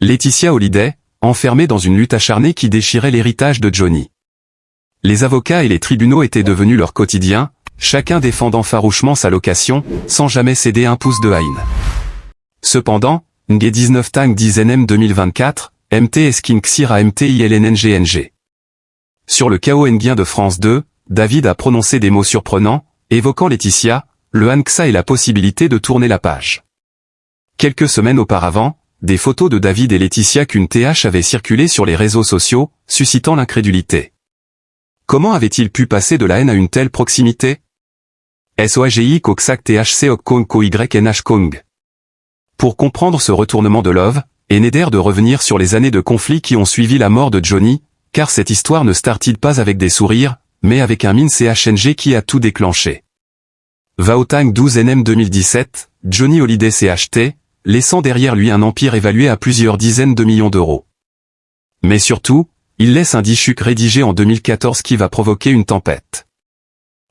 Laetitia Hallyday, enfermée dans une lutte acharnée qui déchirait l'héritage de Johnny. Les avocats et les tribunaux étaient devenus leur quotidien, chacun défendant farouchement sa location, sans jamais céder un pouce de haine. Cependant, Ng 19 Tang 10 NM 2024, MT Eskin Xira MT ILNNGNG. Sur le chaos nguien de France 2, David a prononcé des mots surprenants, évoquant Laetitia, le Hanxa et la possibilité de tourner la page. Quelques semaines auparavant, des photos de David et Laetitia qu'une TH avait circulé sur les réseaux sociaux, suscitant l'incrédulité. Comment avait-il pu passer de la haine à une telle proximité? SOAGI Koksak THC Okkong Ko YNH Kong. Pour comprendre ce retournement de Love, est nécessaire de revenir sur les années de conflit qui ont suivi la mort de Johnny, car cette histoire ne start-il pas avec des sourires, mais avec un mine CHNG qui a tout déclenché. Vaotang 12 NM 2017, Johnny Hallyday s'est acheté, laissant derrière lui un empire évalué à plusieurs dizaines de millions d'euros. Mais surtout, il laisse un dishuc rédigé en 2014 qui va provoquer une tempête.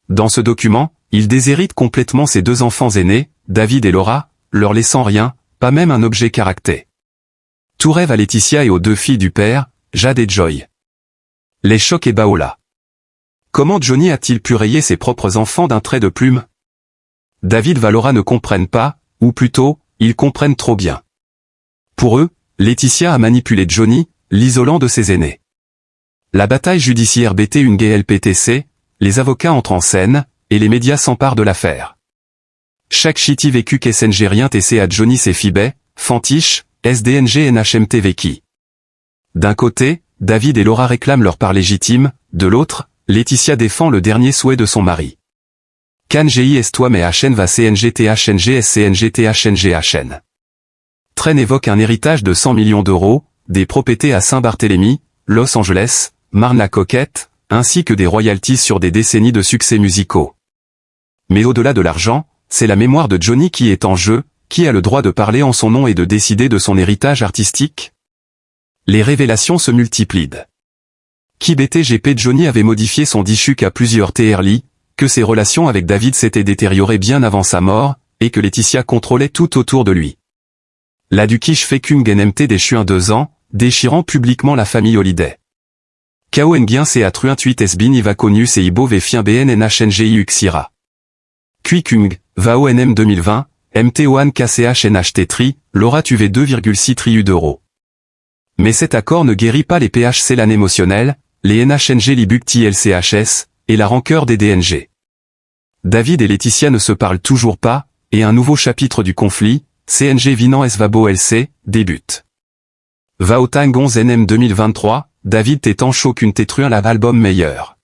Dans ce document, il déshérite complètement ses deux enfants aînés, David et Laura, leur laissant rien, pas même un objet caractère. Tout rêve à Laetitia et aux deux filles du père, Jade et Joy. Les chocs et Baola. Comment Johnny a-t-il pu rayer ses propres enfants d'un trait de plume? David et Laura ne comprennent pas, ou plutôt, ils comprennent trop bien. Pour eux, Laetitia a manipulé Johnny, l'isolant de ses aînés. La bataille judiciaire BT une GLPTC, les avocats entrent en scène, et les médias s'emparent de l'affaire. Chaque chiti vécu qu'SNG rien TC à Johnny c'est Fibet, Fantiche, SDNG NHMT Veki. D'un côté, David et Laura réclament leur part légitime, de l'autre, Laetitia défend le dernier souhait de son mari. Can GIS toi mais HN va CNG THNG SCNG THNG HN. Train évoque un héritage de 100 millions d'euros, des propriétés à Saint-Barthélemy, Los Angeles, Marne-la-Coquette, ainsi que des royalties sur des décennies de succès musicaux. Mais au-delà de l'argent, c'est la mémoire de Johnny qui est en jeu, qui a le droit de parler en son nom et de décider de son héritage artistique? Les révélations se multiplient. Qui BTGP Johnny avait modifié son dishuc à plusieurs TRLI, que ses relations avec David s'étaient détériorées bien avant sa mort, et que Laetitia contrôlait tout autour de lui. La Dukish Fekung NMT déchu un 2 ans, déchirant publiquement la famille Hallyday. Kao Nguyen CA Truint 8 SBIN Iva Conus et Ibo Vefien BN NHNGI Uxira. Kui Kung, Vao NM 2020, MT1 KCH NHT Tri, Laura Tuvé 2,6 triu d'euros. Mais cet accord ne guérit pas les PHC l'âne émotionnel, les NHNG Libukti LCHS, et la rancœur des DNG. David et Laetitia ne se parlent toujours pas, et un nouveau chapitre du conflit, CNG Vinan Svabo LC, débute. Vaotang 11 NM 2023, David t'étant chaud qu'une tétruin l'album meilleur.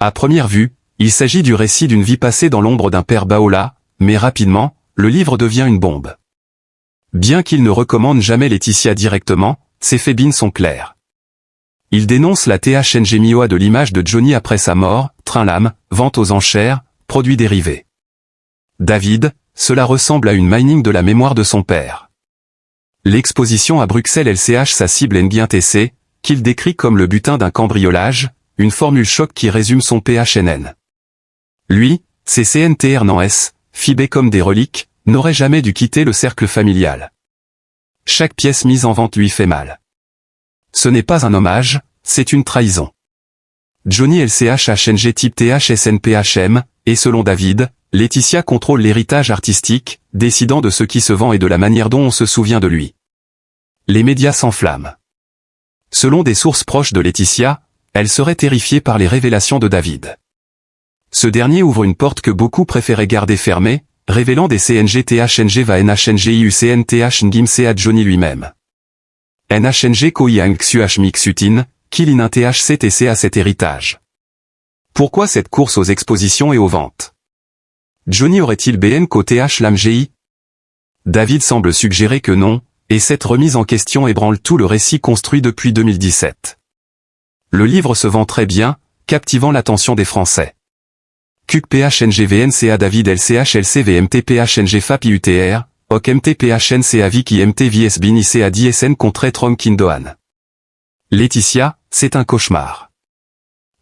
À première vue, il s'agit du récit d'une vie passée dans l'ombre d'un père Baola, mais rapidement, le livre devient une bombe. Bien qu'il ne recommande jamais Laetitia directement, ses faits sont clairs. Il dénonce la THNG Mioa de l'image de Johnny après sa mort, train-lame, vente aux enchères, produits dérivés. David, cela ressemble à une mining de la mémoire de son père. L'exposition à Bruxelles LCH sa cible Nguyen TC, qu'il décrit comme le butin d'un cambriolage, une formule choc qui résume son PHNN. Lui, ses CNTR non S, fibés comme des reliques, n'aurait jamais dû quitter le cercle familial. Chaque pièce mise en vente lui fait mal. Ce n'est pas un hommage, c'est une trahison. Johnny LCH HNG type THSNPHM, et selon David, Laetitia contrôle l'héritage artistique, décidant de ce qui se vend et de la manière dont on se souvient de lui. Les médias s'enflamment. Selon des sources proches de Laetitia, elle serait terrifiée par les révélations de David. Ce dernier ouvre une porte que beaucoup préféraient garder fermée, révélant des CNG THNG va NHNG IUCN TH Ngimse à Johnny lui-même. NHNG Koyang Xuh Mixutin, Kilin THCTC à cet héritage. Pourquoi cette course aux expositions et aux ventes? Johnny aurait-il BN Co TH LAMGI? David semble suggérer que non, et cette remise en question ébranle tout le récit construit depuis 2017. Le livre se vend très bien, captivant l'attention des Français. QUC PHNG VNCA David LCH LCVMT PHNG FAP IUTR, OC MT PHNCA Viki MT VS Bini CA DSN contre Trom Kindoan. Laetitia, c'est un cauchemar.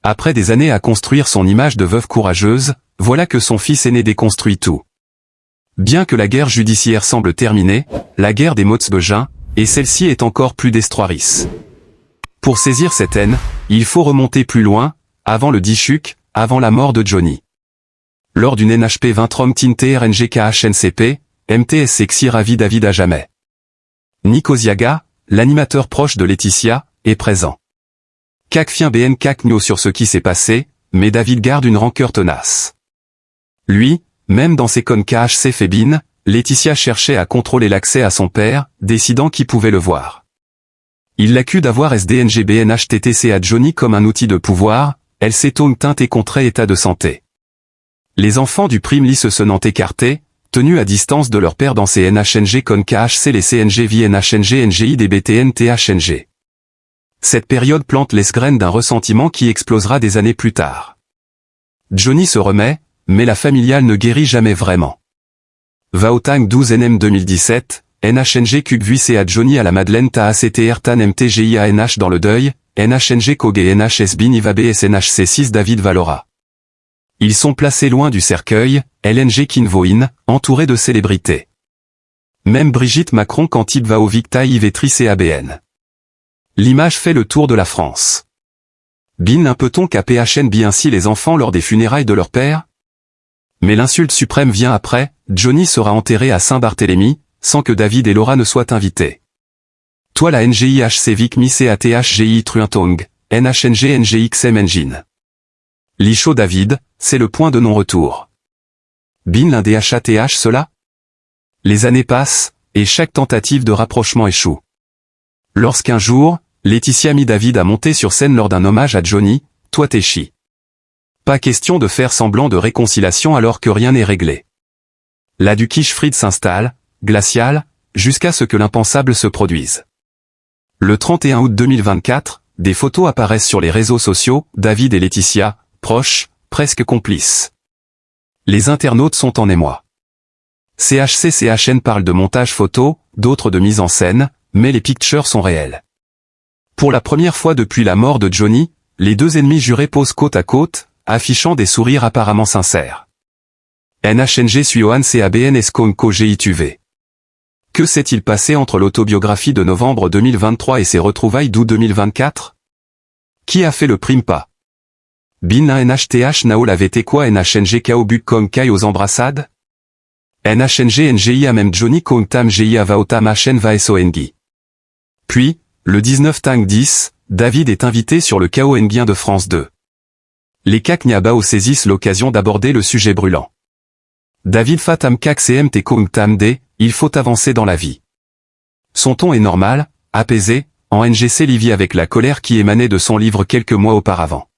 Après des années à construire son image de veuve courageuse, voilà que son fils aîné déconstruit tout. Bien que la guerre judiciaire semble terminée, la guerre des Motsbejins, Et celle-ci est encore plus destructrice. Pour saisir cette haine, il faut remonter plus loin, avant le Dishuk, avant la mort de Johnny. Lors d'une NHP 20 Rom Tinte RNGKHNCP, MTS Sexy ravi David à jamais. Nick Oziaga, l'animateur proche de Laetitia, est présent. Cacfien BN Cacnio sur ce qui s'est passé, mais David garde une rancœur tenace. Lui, même dans ses connes KHC Fébine, Laetitia cherchait à contrôler l'accès à son père, décidant qui pouvait le voir. Il l'accuse d'avoir SDNGBNHTTC à Johnny comme un outil de pouvoir, elle s'étonne teinte et contrée état de santé. Les enfants du prime lit se senant écartés, tenus à distance de leur père dans ces NHNG con KHC les CNG VNHNG NGI DBTN THNG. Cette période plante les graines d'un ressentiment qui explosera des années plus tard. Johnny se remet, mais la familiale ne guérit jamais vraiment. Vaotang 12 NM 2017, NHNG Cubvuc à Johnny à la Madeleine TACTR TAN MTGI ANH dans le deuil, NHNG Koge NHSB Nivabe SNHC6 David Valora. Ils sont placés loin du cercueil, LNG Kinvoin, entourés de célébrités. Même Brigitte Macron Cantib va au Victa Yvetris et ABN. L'image fait le tour de la France. Bin peut-on qu'à PHNB ainsi les enfants lors des funérailles de leur père? Mais l'insulte suprême vient après, Johnny sera enterré à Saint-Barthélemy, sans que David et Laura ne soient invités. Toi la NGIHC Vic Mi CATHGI Truintong, NHNG NGXM Engine. Licho David, c'est le point de non-retour. Bin l'un des HATH cela? Les années passent, et chaque tentative de rapprochement échoue. Lorsqu'un jour, Laetitia mit David à monter sur scène lors d'un hommage à Johnny, toi t'es chi. Pas question de faire semblant de réconciliation alors que rien n'est réglé. La du Kichfried s'installe, glaciale, jusqu'à ce que l'impensable se produise. Le 31 août 2024, des photos apparaissent sur les réseaux sociaux, David et Laetitia, proches, presque complices. Les internautes sont en émoi. CHN parle de montage photo, d'autres de mise en scène, mais les pictures sont réelles. Pour la première fois depuis la mort de Johnny, les deux ennemis jurés posent côte à côte, affichant des sourires apparemment sincères. NHNG Suyohan CABN Esconco GITUV. Que s'est-il passé entre l'autobiographie de novembre 2023 et ses retrouvailles d'août 2024? Qui a fait le prime pas? Bin NHTH Nao la VT quoi NHNG Kao Buk Kong Kai aux embrassades? NHNG NGI a même Johnny Kong Tam GI Avaotam HN Va SONGI. Puis, le 19 Tang 10, David est invité sur le Kao Nguyen de France 2. Les Kaknyabao saisissent l'occasion d'aborder le sujet brûlant. David Fatam Kak CMT Kong Tam D, il faut avancer dans la vie. Son ton est normal, apaisé, en NGC Livy avec la colère qui émanait de son livre quelques mois auparavant.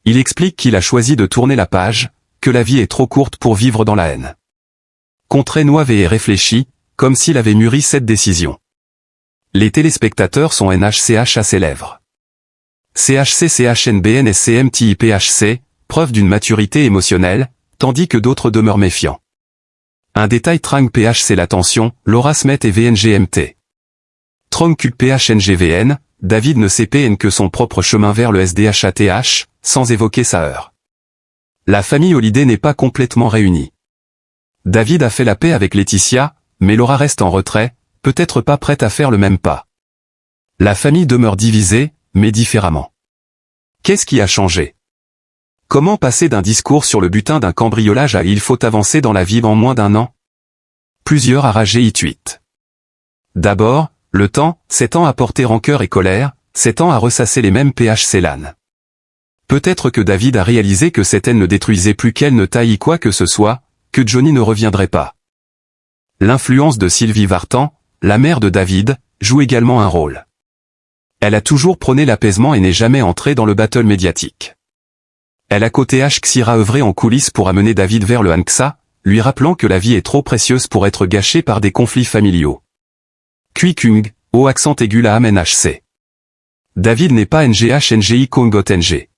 Il explique qu'il a choisi de tourner la page, que la vie est trop courte pour vivre dans la haine. Contré Noive et réfléchi, comme s'il avait mûri cette décision. Les téléspectateurs sont NHCH à ses lèvres. CHC CHNBN et CMTIPHC, preuve d'une maturité émotionnelle, tandis que d'autres demeurent méfiants. Un détail Trang PHC l'attention, Laura Smet et VNGMT. Trong Q PHNGVN, David ne sait PN que son propre chemin vers le SDHATH, sans évoquer sa heure. La famille Holiday n'est pas complètement réunie. David a fait la paix avec Laetitia, mais Laura reste en retrait, peut-être pas prête à faire le même pas. La famille demeure divisée, mais différemment. Qu'est-ce qui a changé? Comment passer d'un discours sur le butin d'un cambriolage à il faut avancer dans la vie en moins d'un an? Plusieurs a ragé y tweet. D'abord, le temps, 7 ans à porter rancœur et colère, 7 ans à ressasser les mêmes PHC LAN. Peut-être que David a réalisé que cette haine ne détruisait plus qu'elle ne taille quoi que ce soit, que Johnny ne reviendrait pas. L'influence de Sylvie Vartan, la mère de David, joue également un rôle. Elle a toujours prôné l'apaisement et n'est jamais entrée dans le battle médiatique. Elle a côté Xira œuvré en coulisses pour amener David vers le Hanksa, lui rappelant que la vie est trop précieuse pour être gâchée par des conflits familiaux. Kui Kung, au accent aigu la amen HC. David n'est pas NGH NGI Kongot NG.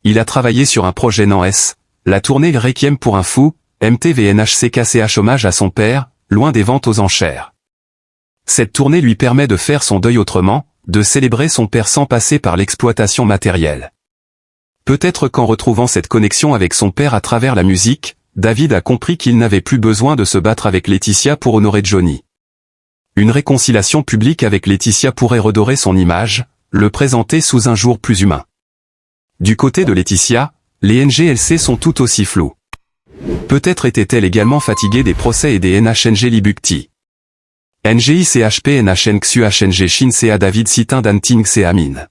Il a travaillé sur un projet NANS, la tournée Requiem pour un fou, MTVNHCKCH hommage à son père, loin des ventes aux enchères. Cette tournée lui permet de faire son deuil autrement, de célébrer son père sans passer par l'exploitation matérielle. Peut-être qu'en retrouvant cette connexion avec son père à travers la musique, David a compris qu'il n'avait plus besoin de se battre avec Laetitia pour honorer Johnny. Une réconciliation publique avec Laetitia pourrait redorer son image, le présenter sous un jour plus humain. Du côté de Laetitia, les NGLC sont tout aussi flous. Peut-être était-elle également fatiguée des procès et des NHNG Libukti. NGI CHP NHN XU HNG Shin CA David Sitin Dan Ting CA Min.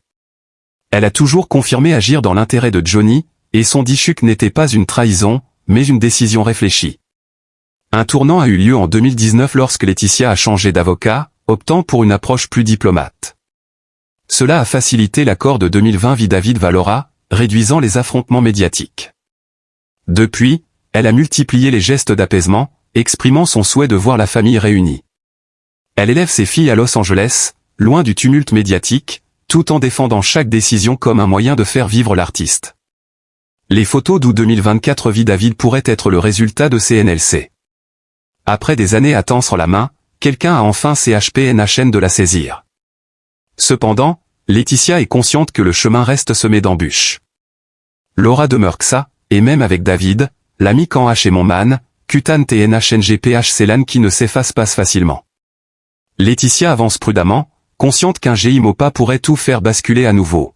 Elle a toujours confirmé agir dans l'intérêt de Johnny, et son dichuk n'était pas une trahison, mais une décision réfléchie. Un tournant a eu lieu en 2019 lorsque Laetitia a changé d'avocat, optant pour une approche plus diplomate. Cela a facilité l'accord de 2020 vis David Valora, réduisant les affrontements médiatiques. Depuis, elle a multiplié les gestes d'apaisement, exprimant son souhait de voir la famille réunie. Elle élève ses filles à Los Angeles, loin du tumulte médiatique, tout en défendant chaque décision comme un moyen de faire vivre l'artiste. Les photos d'août 2024 vis David pourraient être le résultat de ces NLC. Après des années à tendre la main, quelqu'un a enfin CHP NHN de la saisir. Cependant, Laetitia est consciente que le chemin reste semé d'embûches. Laura demeure ça, et même avec David, l'ami quand H et Monman, Kutan TNHNGPH Célan qui ne s'efface pas facilement. Laetitia avance prudemment, consciente qu'un GIMOPA pourrait tout faire basculer à nouveau.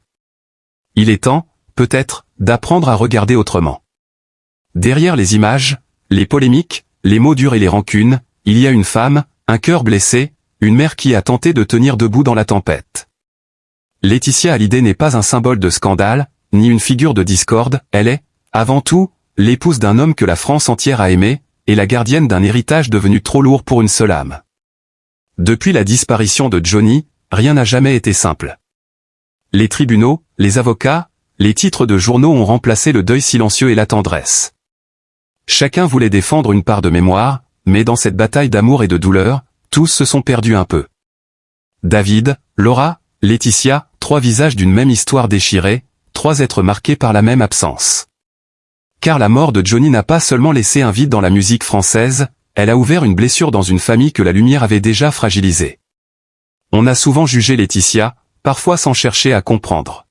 Il est temps, peut-être, d'apprendre à regarder autrement. Derrière les images, les polémiques, les mots durs et les rancunes, il y a une femme, un cœur blessé, une mère qui a tenté de tenir debout dans la tempête. Laetitia Hallyday n'est pas un symbole de scandale, ni une figure de discorde, elle est, avant tout, l'épouse d'un homme que la France entière a aimé, et la gardienne d'un héritage devenu trop lourd pour une seule âme. Depuis la disparition de Johnny, rien n'a jamais été simple. Les tribunaux, les avocats, les titres de journaux ont remplacé le deuil silencieux et la tendresse. Chacun voulait défendre une part de mémoire, mais dans cette bataille d'amour et de douleur, tous se sont perdus un peu. David, Laura, Laetitia, trois visages d'une même histoire déchirée, trois êtres marqués par la même absence. Car la mort de Johnny n'a pas seulement laissé un vide dans la musique française, elle a ouvert une blessure dans une famille que la lumière avait déjà fragilisée. On a souvent jugé Laetitia, parfois sans chercher à comprendre.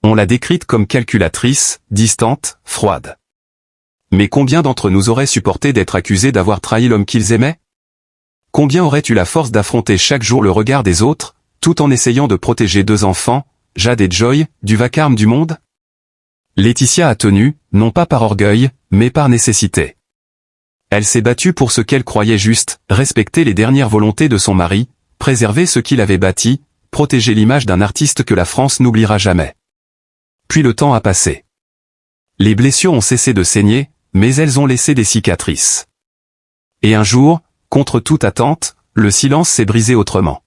On l'a décrite comme calculatrice, distante, froide. Mais combien d'entre nous auraient supporté d'être accusés d'avoir trahi l'homme qu'ils aimaient? Combien auraient eu la force d'affronter chaque jour le regard des autres, tout en essayant de protéger deux enfants, Jade et Joy, du vacarme du monde? Laetitia a tenu, non pas par orgueil, mais par nécessité. Elle s'est battue pour ce qu'elle croyait juste, respecter les dernières volontés de son mari, préserver ce qu'il avait bâti, protéger l'image d'un artiste que la France n'oubliera jamais. Puis le temps a passé. Les blessures ont cessé de saigner, mais elles ont laissé des cicatrices. Et un jour, contre toute attente, le silence s'est brisé autrement.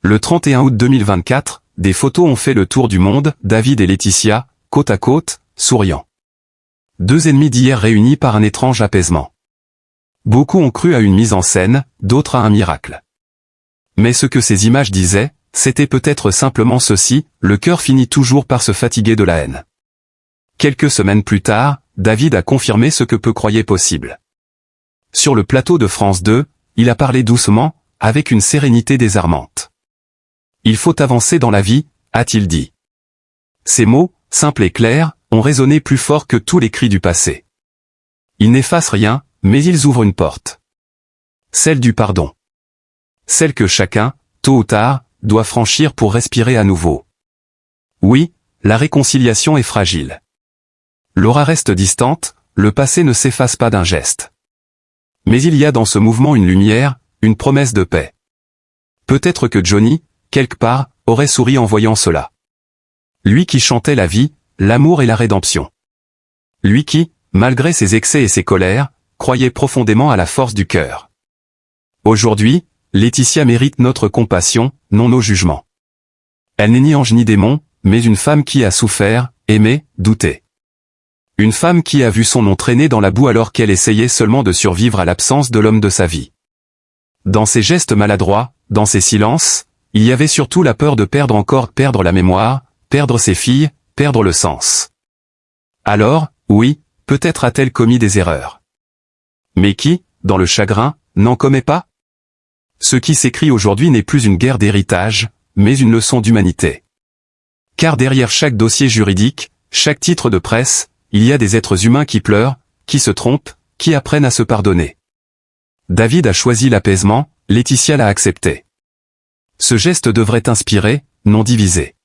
Le 31 août 2024, des photos ont fait le tour du monde, David et Laetitia, côte à côte, souriant. Deux ennemis d'hier réunis par un étrange apaisement. Beaucoup ont cru à une mise en scène, d'autres à un miracle. Mais ce que ces images disaient, c'était peut-être simplement ceci, le cœur finit toujours par se fatiguer de la haine. Quelques semaines plus tard, David a confirmé ce que peu croyaient possible. Sur le plateau de France 2, il a parlé doucement, avec une sérénité désarmante. Il faut avancer dans la vie, a-t-il dit. Ces mots, simples et clairs, ont résonné plus fort que tous les cris du passé. Ils n'effacent rien, mais ils ouvrent une porte. Celle du pardon. Celle que chacun, tôt ou tard, doit franchir pour respirer à nouveau. Oui, la réconciliation est fragile. Laura reste distante, le passé ne s'efface pas d'un geste. Mais il y a dans ce mouvement une lumière, une promesse de paix. Peut-être que Johnny, quelque part, aurait souri en voyant cela. Lui qui chantait la vie, l'amour et la rédemption. Lui qui, malgré ses excès et ses colères, croyait profondément à la force du cœur. Aujourd'hui, Laetitia mérite notre compassion, non nos jugements. Elle n'est ni ange ni démon, mais une femme qui a souffert, aimé, douté. Une femme qui a vu son nom traîner dans la boue alors qu'elle essayait seulement de survivre à l'absence de l'homme de sa vie. Dans ses gestes maladroits, dans ses silences, il y avait surtout la peur de perdre la mémoire, perdre ses filles, perdre le sens. Alors, oui, peut-être a-t-elle commis des erreurs. Mais qui, dans le chagrin, n'en commet pas? Ce qui s'écrit aujourd'hui n'est plus une guerre d'héritage, mais une leçon d'humanité. Car derrière chaque dossier juridique, chaque titre de presse, il y a des êtres humains qui pleurent, qui se trompent, qui apprennent à se pardonner. David a choisi l'apaisement, Laetitia l'a accepté. Ce geste devrait inspirer, non diviser.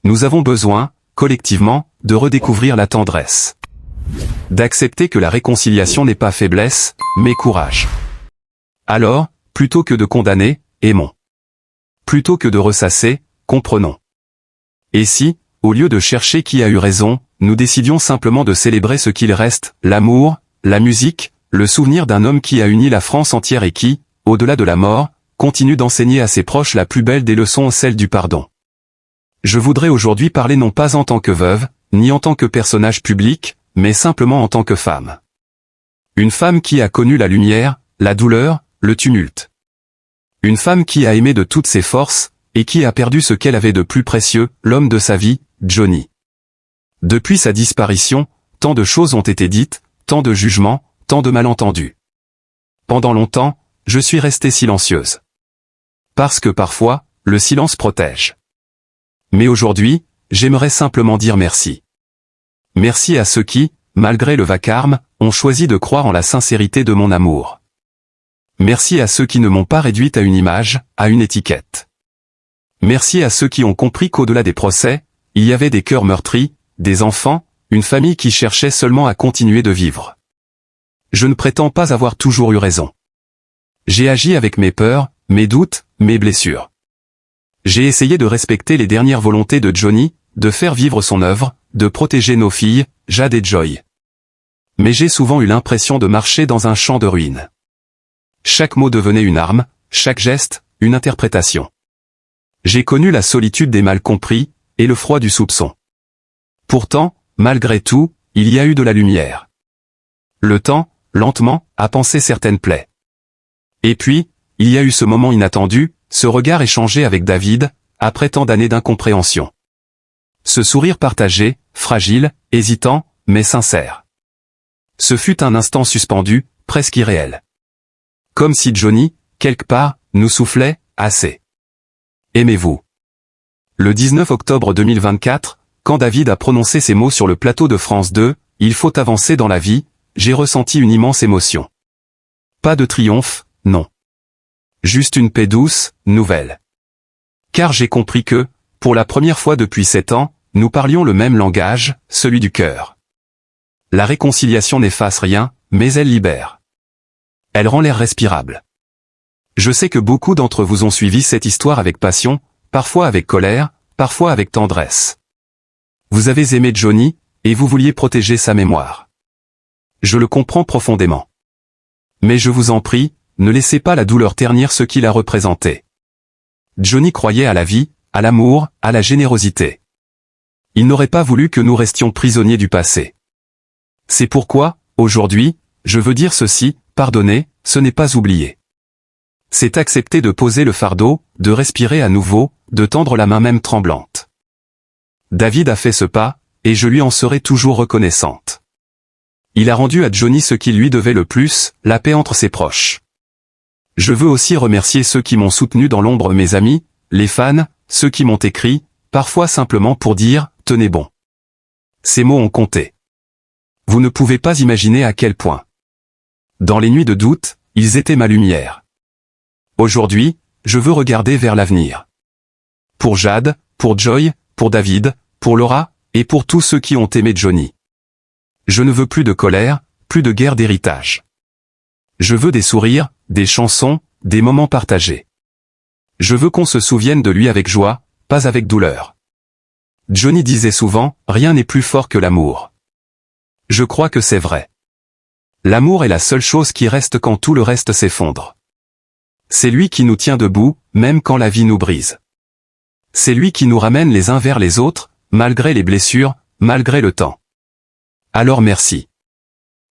Nous avons besoin, collectivement, de redécouvrir la tendresse. D'accepter que la réconciliation n'est pas faiblesse, mais courage. Alors, plutôt que de condamner, aimons. Plutôt que de ressasser, comprenons. Et si, au lieu de chercher qui a eu raison, nous décidions simplement de célébrer ce qu'il reste, l'amour, la musique, le souvenir d'un homme qui a uni la France entière et qui, au-delà de la mort, continue d'enseigner à ses proches la plus belle des leçons, celle du pardon. Je voudrais aujourd'hui parler non pas en tant que veuve, ni en tant que personnage public, mais simplement en tant que femme. Une femme qui a connu la lumière, la douleur, le tumulte. Une femme qui a aimé de toutes ses forces, et qui a perdu ce qu'elle avait de plus précieux, l'homme de sa vie, Johnny. Depuis sa disparition, tant de choses ont été dites, tant de jugements, tant de malentendus. Pendant longtemps, je suis restée silencieuse. Parce que parfois, le silence protège. Mais aujourd'hui, j'aimerais simplement dire merci. Merci à ceux qui, malgré le vacarme, ont choisi de croire en la sincérité de mon amour. Merci à ceux qui ne m'ont pas réduite à une image, à une étiquette. Merci à ceux qui ont compris qu'au-delà des procès, il y avait des cœurs meurtris, des enfants, une famille qui cherchait seulement à continuer de vivre. Je ne prétends pas avoir toujours eu raison. J'ai agi avec mes peurs, mes doutes, mes blessures. J'ai essayé de respecter les dernières volontés de Johnny, de faire vivre son œuvre, de protéger nos filles, Jade et Joy. Mais j'ai souvent eu l'impression de marcher dans un champ de ruines. Chaque mot devenait une arme, chaque geste, une interprétation. J'ai connu la solitude des mal compris, et le froid du soupçon. Pourtant, malgré tout, il y a eu de la lumière. Le temps, lentement, a pansé certaines plaies. Et puis, il y a eu ce moment inattendu, ce regard échangé avec David, après tant d'années d'incompréhension. Ce sourire partagé, fragile, hésitant, mais sincère. Ce fut un instant suspendu, presque irréel. Comme si Johnny, quelque part, nous soufflait, assez. Aimez-vous. Le 19 octobre 2024, quand David a prononcé ces mots sur le plateau de France 2, il faut avancer dans la vie, j'ai ressenti une immense émotion. Pas de triomphe, non. Juste une paix douce, nouvelle. Car j'ai compris que, pour la première fois depuis 7 ans, nous parlions le même langage, celui du cœur. La réconciliation n'efface rien, mais elle libère. Elle rend l'air respirable. Je sais que beaucoup d'entre vous ont suivi cette histoire avec passion, parfois avec colère, parfois avec tendresse. Vous avez aimé Johnny, et vous vouliez protéger sa mémoire. Je le comprends profondément. Mais je vous en prie, ne laissez pas la douleur ternir ce qu'il a représenté. Johnny croyait à la vie, à l'amour, à la générosité. Il n'aurait pas voulu que nous restions prisonniers du passé. C'est pourquoi, aujourd'hui, je veux dire ceci, pardonner, ce n'est pas oublier. C'est accepter de poser le fardeau, de respirer à nouveau, de tendre la main même tremblante. David a fait ce pas, et je lui en serai toujours reconnaissante. Il a rendu à Johnny ce qu'il lui devait le plus, la paix entre ses proches. Je veux aussi remercier ceux qui m'ont soutenu dans l'ombre, mes amis, les fans, ceux qui m'ont écrit, parfois simplement pour dire « tenez bon ». Ces mots ont compté. Vous ne pouvez pas imaginer à quel point. Dans les nuits de doute, ils étaient ma lumière. Aujourd'hui, je veux regarder vers l'avenir. Pour Jade, pour Joy, pour David, pour Laura, et pour tous ceux qui ont aimé Johnny. Je ne veux plus de colère, plus de guerre d'héritage. Je veux des sourires, des chansons, des moments partagés. Je veux qu'on se souvienne de lui avec joie, pas avec douleur. Johnny disait souvent, rien n'est plus fort que l'amour. Je crois que c'est vrai. L'amour est la seule chose qui reste quand tout le reste s'effondre. C'est lui qui nous tient debout, même quand la vie nous brise. C'est lui qui nous ramène les uns vers les autres, malgré les blessures, malgré le temps. Alors merci.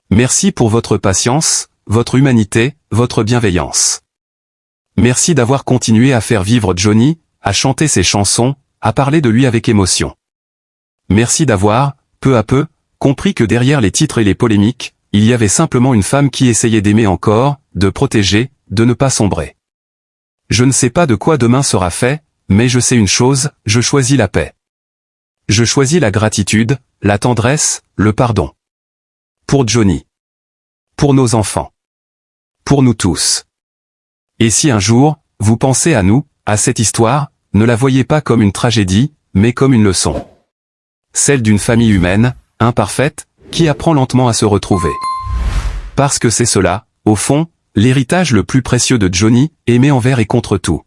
Merci pour votre patience, votre humanité, votre bienveillance. Merci d'avoir continué à faire vivre Johnny, à chanter ses chansons, à parler de lui avec émotion. Merci d'avoir, peu à peu, compris que derrière les titres et les polémiques, il y avait simplement une femme qui essayait d'aimer encore, de protéger, de ne pas sombrer. Je ne sais pas de quoi demain sera fait, mais je sais une chose, je choisis la paix. Je choisis la gratitude, la tendresse, le pardon. Pour Johnny. Pour nos enfants. Pour nous tous. Et si un jour, vous pensez à nous, à cette histoire, ne la voyez pas comme une tragédie, mais comme une leçon. Celle d'une famille humaine, imparfaite, qui apprend lentement à se retrouver. Parce que c'est cela, au fond, l'héritage le plus précieux de Johnny, aimé envers et contre tout.